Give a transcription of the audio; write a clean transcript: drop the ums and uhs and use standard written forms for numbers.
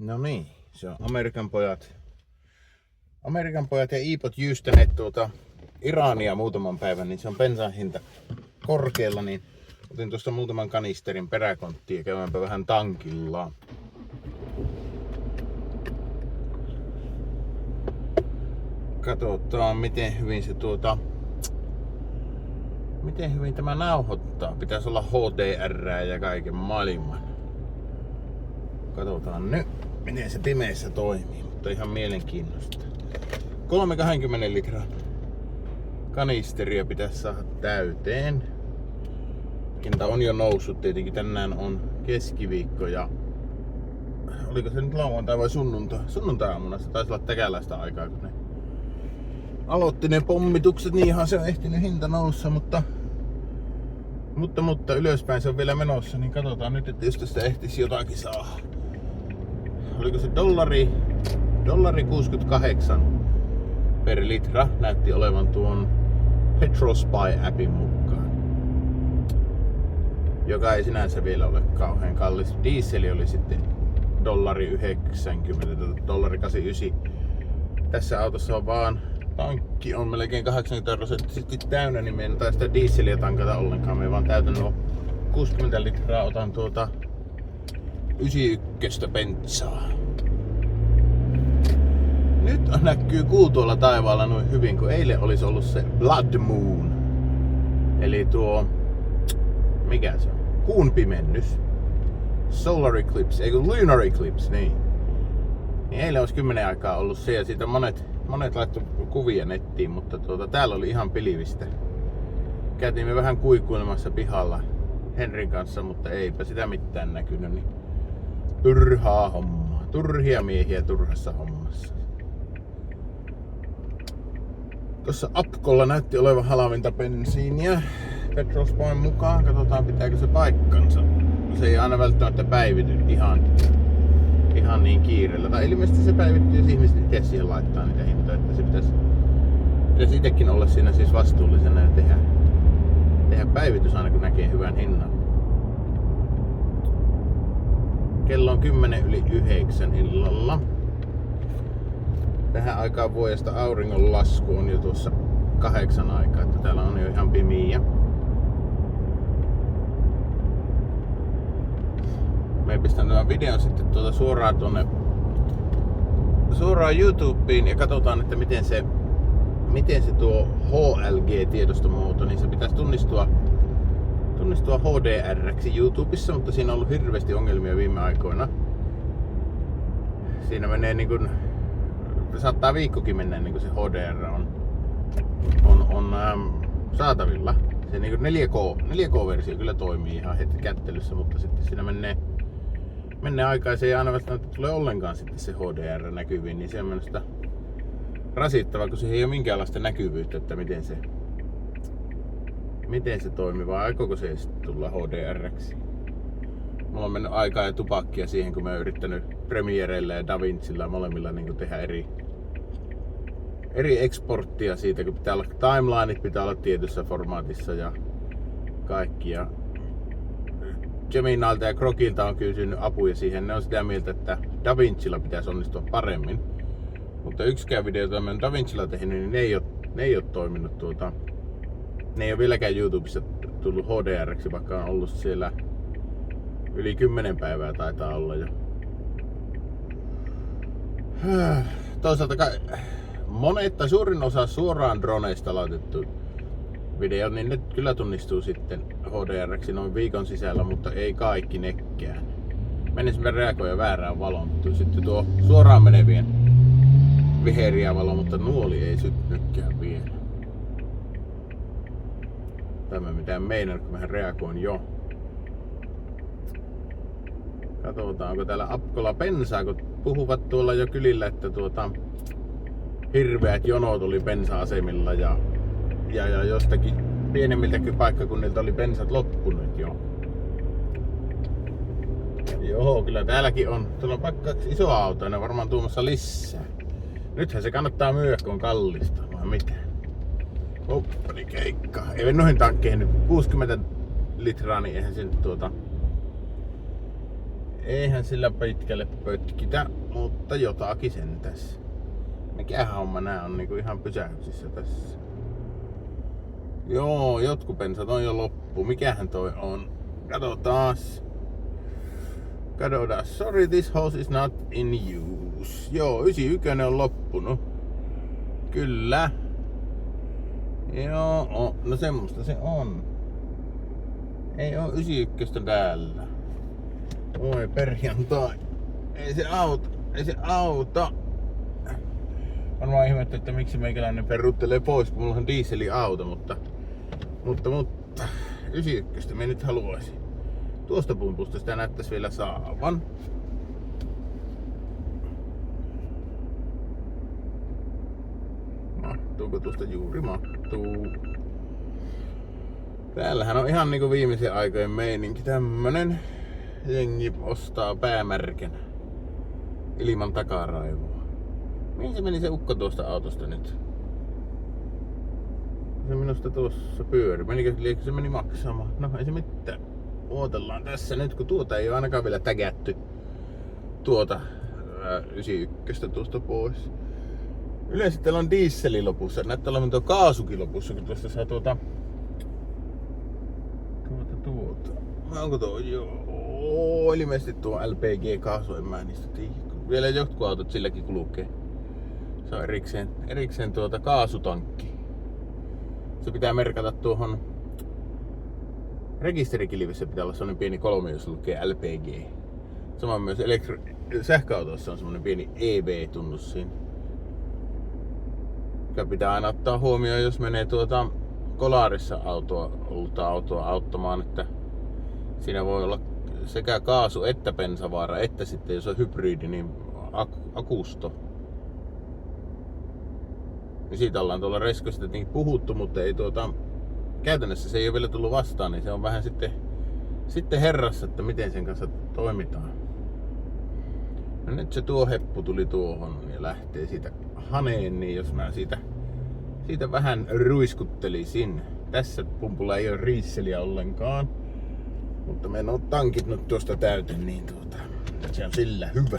No niin, se on Amerikan pojat ja iipot jyystäneet Irania muutaman päivän, niin se on bensan hinta korkealla, niin otin tuosta muutaman kanisterin peräkonttiin ja käydäänpä vähän tankilla. Katsotaan miten hyvin se miten hyvin tämä nauhoittaa. Pitäisi olla HDR ja kaiken maailman. Katsotaan nyt miten se pimeässä toimii, mutta ihan mielenkiinnosta. 320 litran kanisteria pitäisi saada täyteen. Hinta on jo noussut, tietenkin tänään on keskiviikko ja oliko se nyt lauantai vai sunnuntai? Sunnuntai-aamuna se taisi olla täkäläistä aikaa, kun ne aloitti ne pommitukset, niin ihan se on ehtinyt hinta noussa, mutta ylöspäin se on vielä menossa, niin katsotaan nyt, että jos tästä ehtisi jotakin saada. Oliko se dollari 68 per litra näytti olevan tuon Petrol Spy-appin mukaan. Joka ei sinänsä vielä ole kauhean kallis. Dieseli oli sitten dollari 90, dollari 89. Tässä autossa on vaan tankki on melkein 80% täynnä, niin me en tai sitä dieseliä tankata ollenkaan. Me vaan täytän nuo 60 litraa, otan 91 bensaa. Nyt näkyy kuu tuolla taivaalla noin hyvin, kun eilen olisi ollut se Blood Moon. Eli mikä se on? Kuun pimennys. Solar Eclipse, eikö Lunar Eclipse, niin. Niin eilen olisi 10 aikaa ollut se ja siitä monet laittoi kuvia nettiin, mutta täällä oli ihan pilvistä. Käytiin me vähän kuikuilemassa pihalla Henrin kanssa, mutta eipä sitä mitään näkynyt, niin turhaa hommaa. Turhia miehiä turhassa hommassa. Tuossa Apkolla näytti olevan halvinta bensiiniä Petrol Spyn mukaan. Katsotaan pitääkö se paikkansa. Se ei aina välttämättä päivity ihan niin kiireellä. Tai ilmeisesti se päivittyy, jos ihmiset itse siihen laittaa niitä hintoja. Että se pitäisi itsekin olla siinä siis vastuullisena ja tehdä päivitys aina kun näkee hyvän hinnan. Kello on 10:09 illalla. Tähän aikaan vuodesta auringon lasku on jo tuossa 8 aikaa, että täällä on jo ihan pimiä. Me pistän tämän videon sitten suoraan YouTubeen ja katsotaan, että miten se tuo HLG-tiedostomuoto, niin se pitäisi tunnistua HDR-ksi YouTubessa, mutta siinä on ollut hirveästi ongelmia viime aikoina. Siinä menee saattaa viikkokin mennä ennen kuin se HDR on saatavilla. Se 4K-versio kyllä toimii ihan heti kättelyssä, mutta sitten siinä menee aikaa ja se ei aina välttämättä tule ollenkaan sitten se HDR näkyviin, niin se on minusta rasittavaa, kun siihen ei ole minkäänlaista näkyvyyttä, että miten se toimii, vai aikooko se tulla HDR-ksi. Mulla on mennyt aikaa ja tupakkia siihen, kun mä oon yrittänyt Premierellä ja DaVincilla molemmilla tehdä eri exporttia siitä, kun pitää olla timelineit, pitää olla tietyssä formaatissa ja kaikki. Ja Geminalta ja Grokilta on kysynyt apuja siihen. Ne on sitä mieltä, että DaVincilla pitäisi onnistua paremmin. Mutta yksikään video, jota mä oon DaVincilla tehnyt, niin ne ei ole toiminut ne ei ole vieläkään YouTubessa tullut HDR-ksi, vaikka on ollut siellä yli 10 päivää taitaa olla jo. Toisaalta suurin osa suoraan droneista laitettu video, niin ne kyllä tunnistuu sitten HDR-ksi noin viikon sisällä, mutta ei kaikki nekään. Mennessä reagoida väärään valoon, mutta sitten tuo suoraan menevien viheriä valo, mutta nuoli ei syttynytkään vielä. Tämä mitään meinaa, kun mä reagoin jo. Katsotaan, onko täällä Apkolla bensaa, kun puhuvat tuolla jo kylillä, että hirveät jonot oli bensa-asemilla ja jostakin pienemmiltäkin paikkakunnilta oli bensat loppunut jo. Joo, kyllä täälläkin on. Tuolla on vaikka 2 isoa autoa, ne on varmaan tuomassa lisää. Nythän se kannattaa myydä, kun on kallista, vai mitä? Hoppani keikka. Ei noihin tankkeihin nyt 60 litraa, niin eihän se nyt Eihän sillä pitkälle pötkitä, mutta jotakin sentäs. Mikä homma nää on niinku ihan pysähyksissä tässä. Joo, jotkut pensat on jo loppu. Mikähän toi on? Katsotaas. Sorry, this hose is not in use. Joo, 91 on loppunut. Kyllä. Joo, no semmoista se on. Ei oo 91 täällä. Oi perjantai. Ei se auta. Varmaan ihmettä, että miksi meikäläinen peruttelee pois, kun mulla on dieseliauto, mutta 91 me nyt haluaisin. Tuosta pumpusta sitä näyttäisi vielä saavan. Mahtuuko tuosta? Juuri mahtuu. Täällähän on ihan niinku viimeisen aikojen meininki. Tämmönen jengi ostaa päämärkänä ilman takaraivoa. Mihin se meni se ukko tuosta autosta nyt? Se minusta tuossa pyöri. Liekö se meni maksamaan? No ei se mitään. Odotellaan tässä nyt, kun tuota ei ole ainakaan vielä tägätty. Tuota 91 tuosta pois. Yleensä täällä on dieseli lopussa. Näyttää olevan tuo kaasukin lopussa, kun tuosta saa tuota. Onko tuo? Joo, ilmeisesti tuo LPG-kaasu, en mä niistä tiedä. Vielä jotkut autot silläkin kulkee. Se on erikseen tuota kaasutankki. Se pitää merkata tuohon rekisterikilvissä, pitää olla sellainen pieni kolme, jos lukee LPG. Samoin myös sähköautoissa on semmoinen pieni EB-tunnus siinä. Joka pitää aina ottaa huomioon, jos menee tuota Kolarissa autoa auttamaan, että siinä voi olla sekä kaasu että bensavaara, että sitten jos on hybridi, niin akusto. Ja siitä ollaan tuolla Reskossa tietenkin puhuttu, mutta ei käytännössä se ei ole vielä tullut vastaan, niin se on vähän sitten herrassa, että miten sen kanssa toimitaan. No nyt se tuo heppu tuli tuohon ja lähtee siitä haneen, niin jos mä siitä vähän ruiskuttelisin. Tässä pumpulla ei ole riisseliä ollenkaan, mutta me en oo tankit nyt tuosta täyteen, niin se on sillä hyvä.